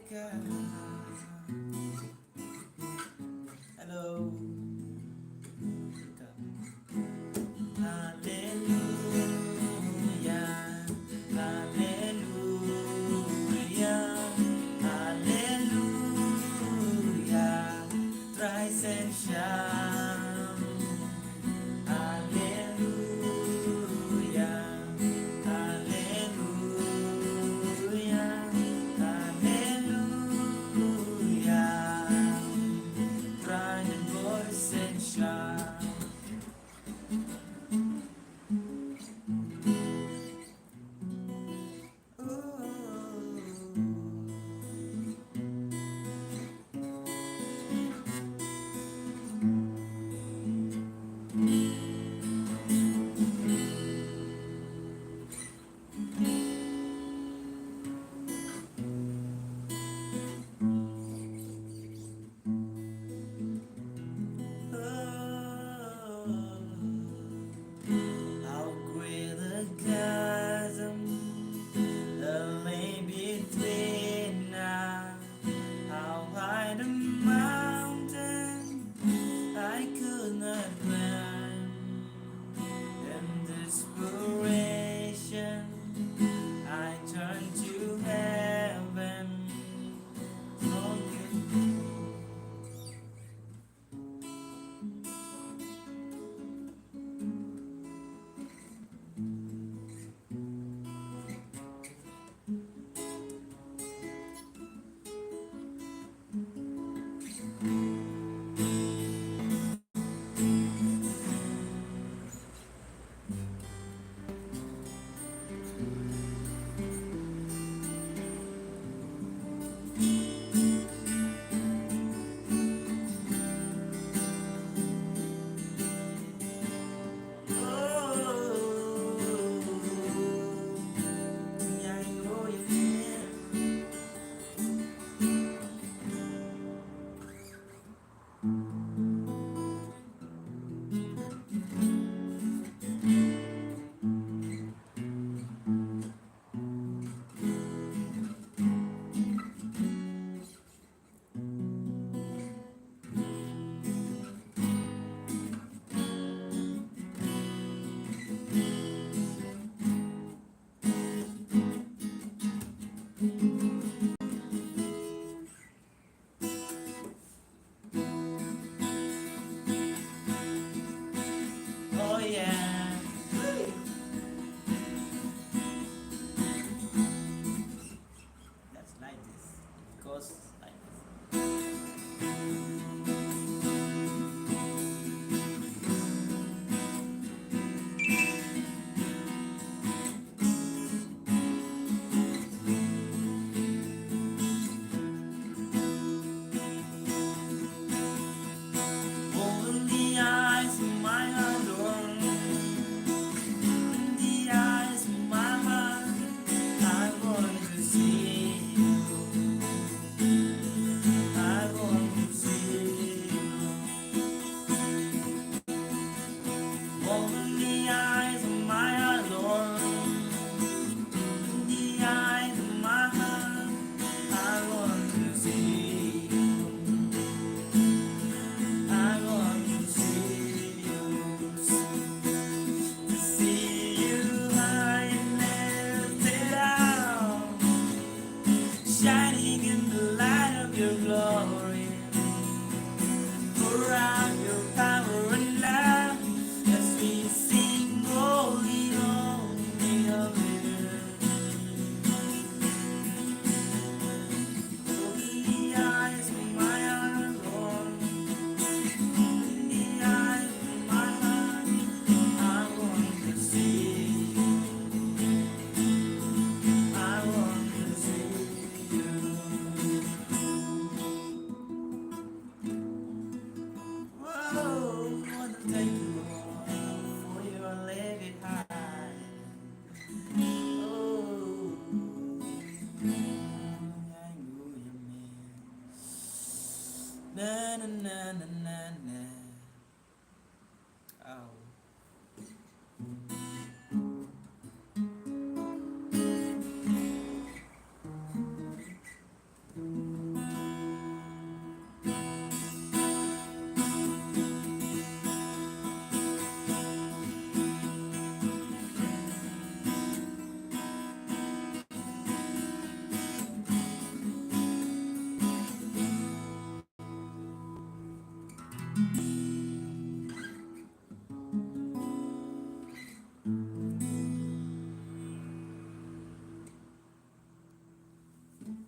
ka. Hello. Hallelujah, hallelujah, hallelujah. Rise and shine. Hallelujah, hallelujah, hallelujah.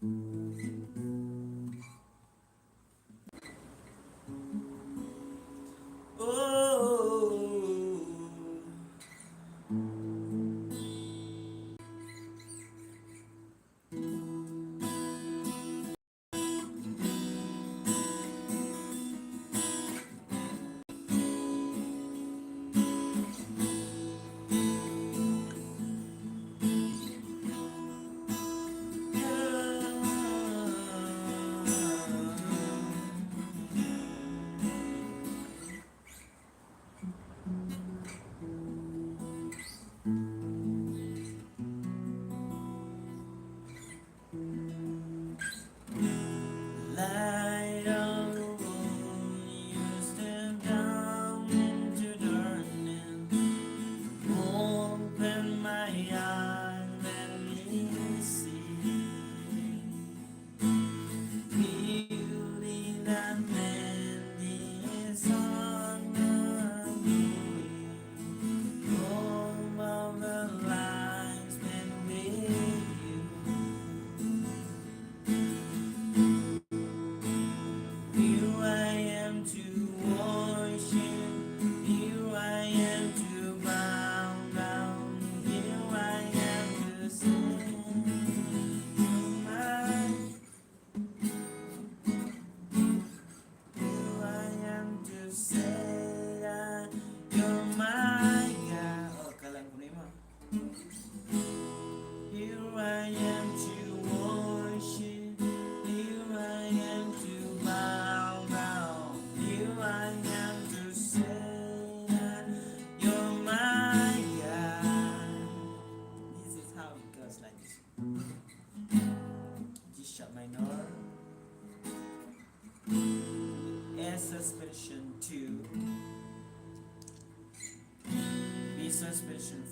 Oh, light of the world, you step down into darkness. Open my eyes, let me see beauty that many song of you. All of the lives spent with you. Here I am to worship. Here I am to bow down. Here I am to sing. You're mine. Here I am to say that you're my God. Oh, kailan ko na yun, ma? Here I am to worship. Here I am to bow down. Here I am to say that you're my God. This is how it goes like this. G sharp minor, A suspension 2, B suspension